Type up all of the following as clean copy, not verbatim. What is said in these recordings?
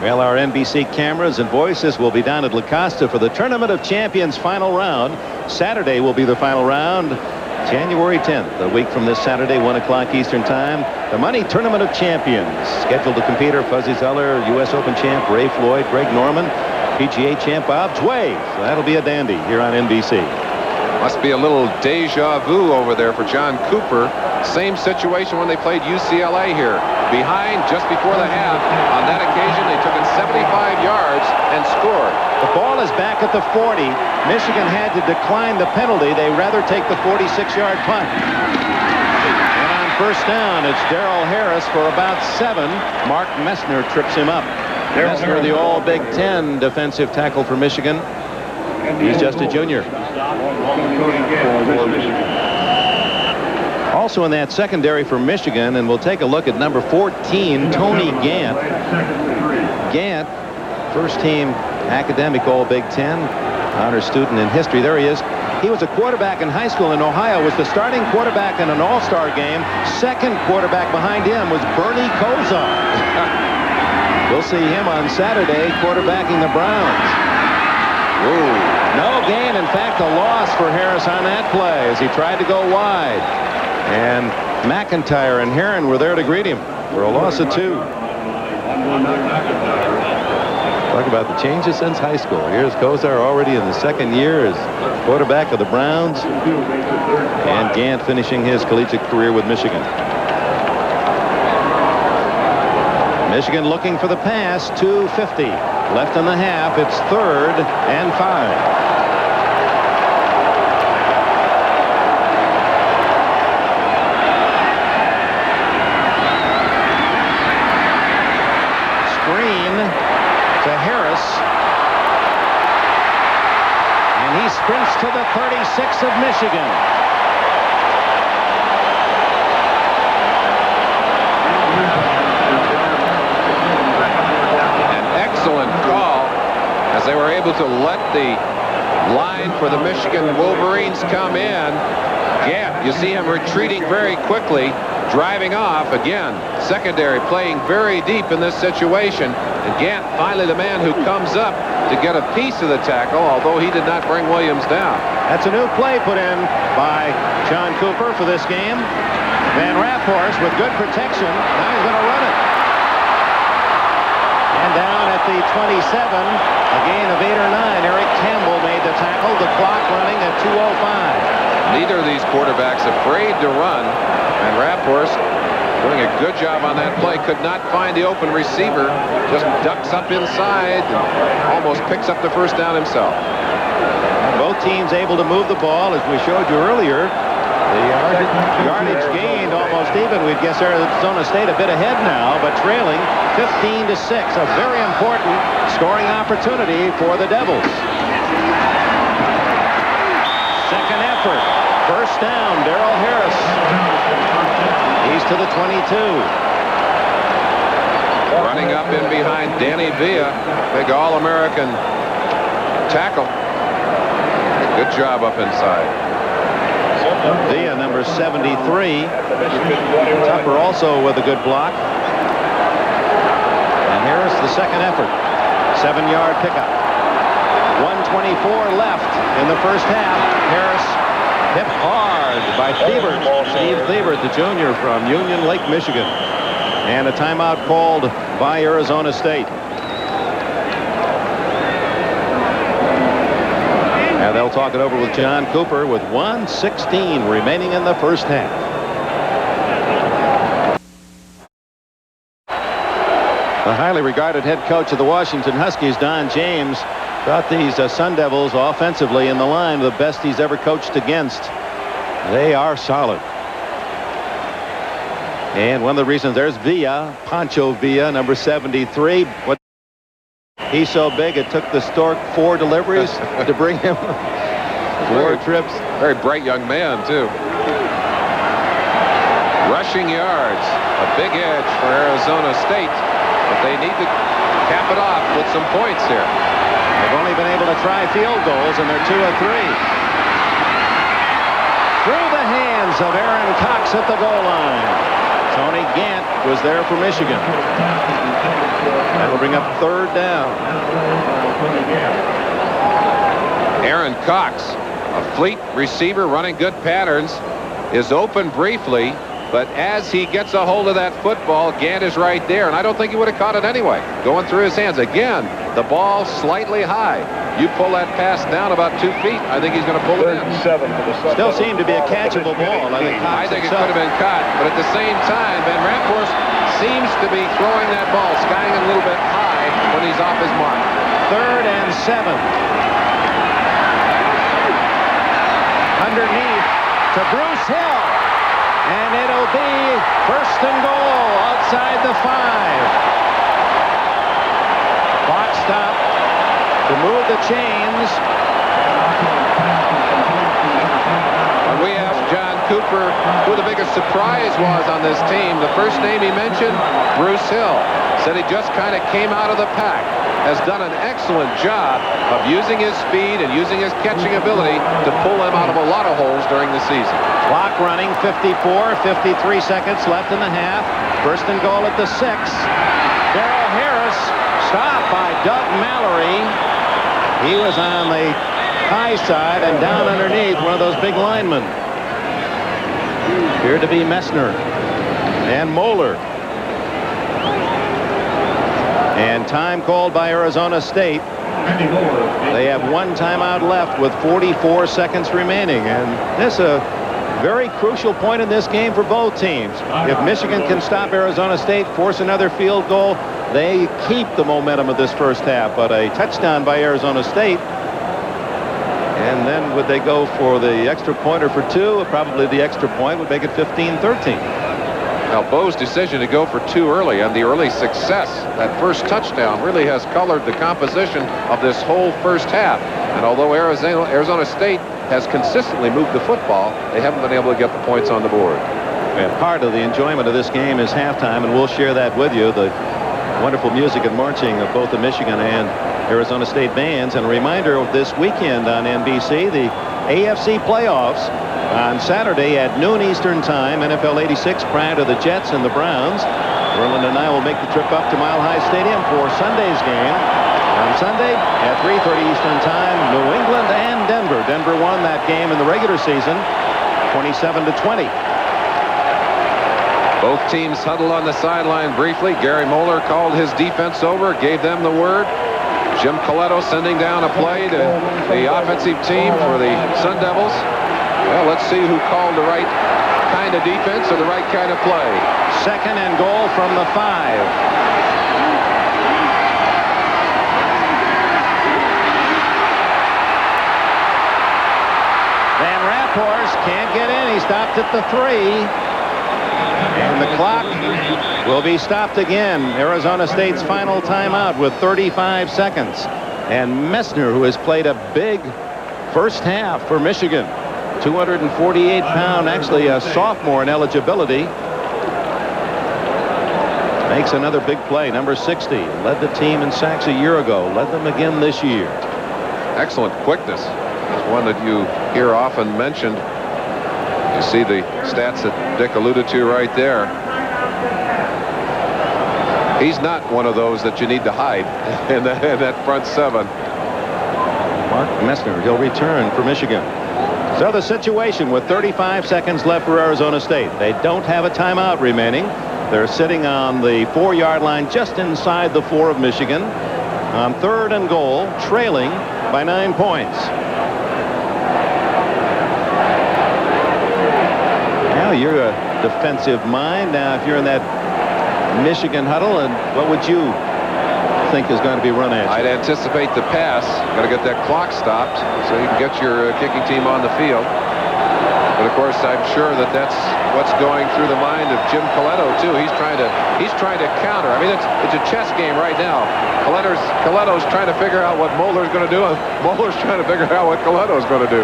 Well, our NBC cameras and voices will be down at La Costa for the Tournament of Champions final round. Saturday will be the final round. January 10th, a week from this Saturday, 1 o'clock Eastern Time. The Money Tournament of Champions. Scheduled to compete are Fuzzy Zoeller, U.S. Open champ Ray Floyd, Greg Norman, PGA champ Bob Tway. So that'll be a dandy here on NBC. Must be a little deja vu over there for John Cooper. Same situation when they played UCLA here. Behind just before the half. On that occasion, they took in 75 yards and scored. The ball is back at the 40. Michigan had to decline the penalty. They rather take the 46-yard punt. And on first down, it's Darrell Harris for about 7. Mark Messner trips him up. Messner, the all Big Ten defensive tackle for Michigan. He's just a junior. Also in that secondary for Michigan, and we'll take a look at number 14, Tony Gant. Gant, first team academic all Big Ten, honor student in history. There he is. He was a quarterback in high school in Ohio, was the starting quarterback in an all-star game. Second quarterback behind him was Bernie Kosar. We'll see him on Saturday quarterbacking the Browns. Ooh. No gain. In fact, a loss for Harris on that play as he tried to go wide. And McIntyre and Heron were there to greet him for a loss of 2. Talk about the changes since high school. Here's Kosar already in the second year as quarterback of the Browns. And Gant finishing his collegiate career with Michigan. Michigan looking for the pass. 2:50 left in the half. It's 3rd and 5. To Harris, and he sprints to the 36 of Michigan. An excellent call as they were able to let the line for the Michigan Wolverines come in. Gant, you see him retreating very quickly, driving off again. Secondary playing very deep in this situation. And Gant finally the man who comes up to get a piece of the tackle, although he did not bring Williams down. That's a new play put in by John Cooper for this game. Van Raaphorst with good protection. Now he's going to run it. And down at the 27, a gain of 8 or 9. Eric Campbell made the tackle. The clock running at 2:05. Neither of these quarterbacks afraid to run. And Raaphorst doing a good job on that play. Could not find the open receiver. Just ducks up inside and almost picks up the first down himself. Both teams able to move the ball, as we showed you earlier. The yardage gained almost even. We'd guess Arizona State a bit ahead now, but trailing 15-6. A very important scoring opportunity for the Devils. Second effort. First down, Darrell Harris. He's to the 22. Running up in behind Danny Villa. Big All-American tackle. Good job up inside. Villa, number 73. Tupper also with a good block. And Harris, the second effort. 7-yard pickup. 1:24 left in the first half. Harris hit hard by Thiebert. Steve Thiebert, the junior from Union Lake, Michigan. And a timeout called by Arizona State. And they'll talk it over with John Cooper with 1:16 remaining in the first half. The highly regarded head coach of the Washington Huskies, Don James, thought these Sun Devils offensively in the line the best he's ever coached against. They are solid. And one of the reasons, there's Villa, Pancho Villa, number 73. What? He's so big it took the Stork 4 deliveries to bring him 4 trips. Very bright young man, too. Rushing yards. A big edge for Arizona State. But they need to cap it off with some points here. They've only been able to try field goals, and they're 2 of 3. Through the hands of Aaron Cox at the goal line. Tony Gant was there for Michigan. That'll bring up third down. Aaron Cox, a fleet receiver running good patterns, is open briefly, but as he gets a hold of that football, Gant is right there, and I don't think he would have caught it anyway. Going through his hands. Again, the ball slightly high. You pull that pass down about 2 feet, I think he's going to pull it in. Still seemed to be a catchable ball. I think it could have been caught, but at the same time, Raaphorst seems to be throwing that ball, skying it a little bit high when he's off his mark. 3rd and 7. Underneath to Bruce Hill. And it'll be 1st and goal outside the 5. Clock stop to move the chains. When we asked John Cooper who the biggest surprise was on this team, the first name he mentioned, Bruce Hill. Said he just kind of came out of the pack. Has done an excellent job of using his speed and using his catching ability to pull him out of a lot of holes during the season. Clock running, 54, 53 seconds left in the half. 1st and goal at the 6. Darrell Harris stopped by Doug Mallory. He was on the high side and down underneath one of those big linemen. Appeared to be Messner and Moeller. And time called by Arizona State. They have 1 timeout left with 44 seconds remaining. And this is a very crucial point in this game for both teams. If Michigan can stop Arizona State, force another field goal, they keep the momentum of this first half. But a touchdown by Arizona State. And then would they go for the extra point or for 2? Probably the extra point would make it 15-13. Now, Bo's decision to go for 2 early and the early success, that first touchdown, really has colored the composition of this whole first half. And although Arizona State has consistently moved the football, they haven't been able to get the points on the board. And part of the enjoyment of this game is halftime, and we'll share that with you. The wonderful music and marching of both the Michigan and Arizona State bands. And a reminder of this weekend on NBC, the AFC playoffs on Saturday at noon Eastern time, NFL 86 prior to the Jets and the Browns. Erland and I will make the trip up to Mile High Stadium for Sunday's game. On Sunday at 3:30 Eastern time, New England and Denver. Denver won that game in the regular season, 27-20. Both teams huddled on the sideline briefly. Gary Moeller called his defense over, gave them the word. Jim Coletto sending down a play to the offensive team for the Sun Devils. Well, let's see who called the right kind of defense or the right kind of play. 2nd and goal from the 5. Raaphorst can't get in. He stopped at the 3. And the clock will be stopped again. Arizona State's final timeout with 35 seconds. And Messner, who has played a big first half for Michigan, 248-pound, actually a sophomore in eligibility, makes another big play. Number 60 led the team in sacks a year ago, led them again this year. Excellent quickness. It's one that you hear often mentioned. You see the stats that Dick alluded to right there. He's not one of those that you need to hide in that front 7. Mark Messner, he'll return for Michigan. So the situation with 35 seconds left for Arizona State. They don't have a timeout remaining. They're sitting on the 4-yard line just inside the 4 of Michigan on 3rd and goal, trailing by 9 points. Now you're a defensive mind. Now if you're in that Michigan huddle, and what would you think is going to be run at you? I'd anticipate the pass. Got to get that clock stopped so you can get your kicking team on the field. But of course, I'm sure that that's what's going through the mind of Jim Coletto too. He's trying to counter. I mean, it's a chess game right now. Coletto's trying to figure out what Moeller's going to do, and Moeller's trying to figure out what Coletto's going to do.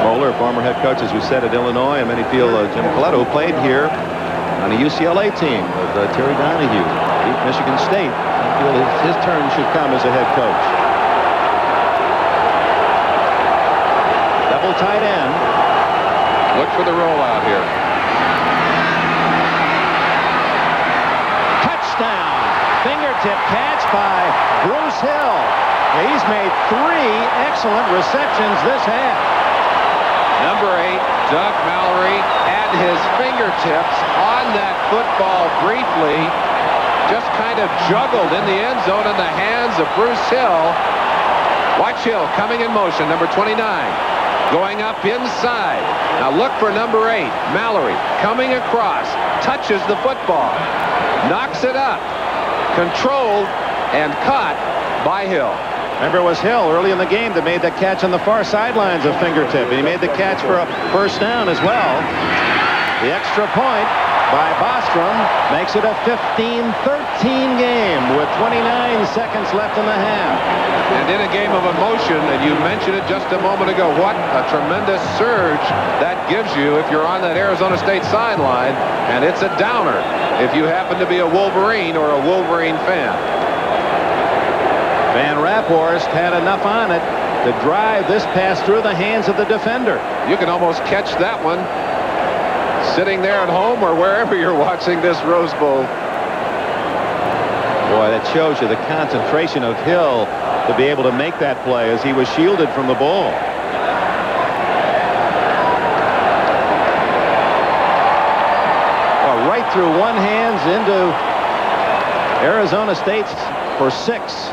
Moeller, former head coach, as we said, at Illinois, and many feel Jim Coletto played here on a UCLA team with Terry Donahue, beat Michigan State. I feel his turn should come as a head coach. Double tight end. Look for the rollout here. Touchdown! fingertip catch by Bruce Hill. He's made 3 excellent receptions this half. Number 8, Doug Mallory, had his fingertips on that football briefly. Just kind of juggled in the end zone in the hands of Bruce Hill. Watch Hill coming in motion, number 29. Going up inside. Now look for number 8, Mallory, coming across. Touches the football. Knocks it up. Controlled and caught by Hill. Remember, it was Hill early in the game that made the catch on the far sidelines of fingertip. And he made the catch for a first down as well. The extra point by Bostrom makes it a 15-13 game with 29 seconds left in the half. And in a game of emotion, and you mentioned it just a moment ago, what a tremendous surge that gives you if you're on that Arizona State sideline. And it's a downer if you happen to be a Wolverine or a Wolverine fan. Van Raaphorst had enough on it to drive this pass through the hands of the defender. You can almost catch that one sitting there at home or wherever you're watching this Rose Bowl. Boy, that shows you the concentration of Hill to be able to make that play as he was shielded from the ball. Well, right through one hands into Arizona State's for 6.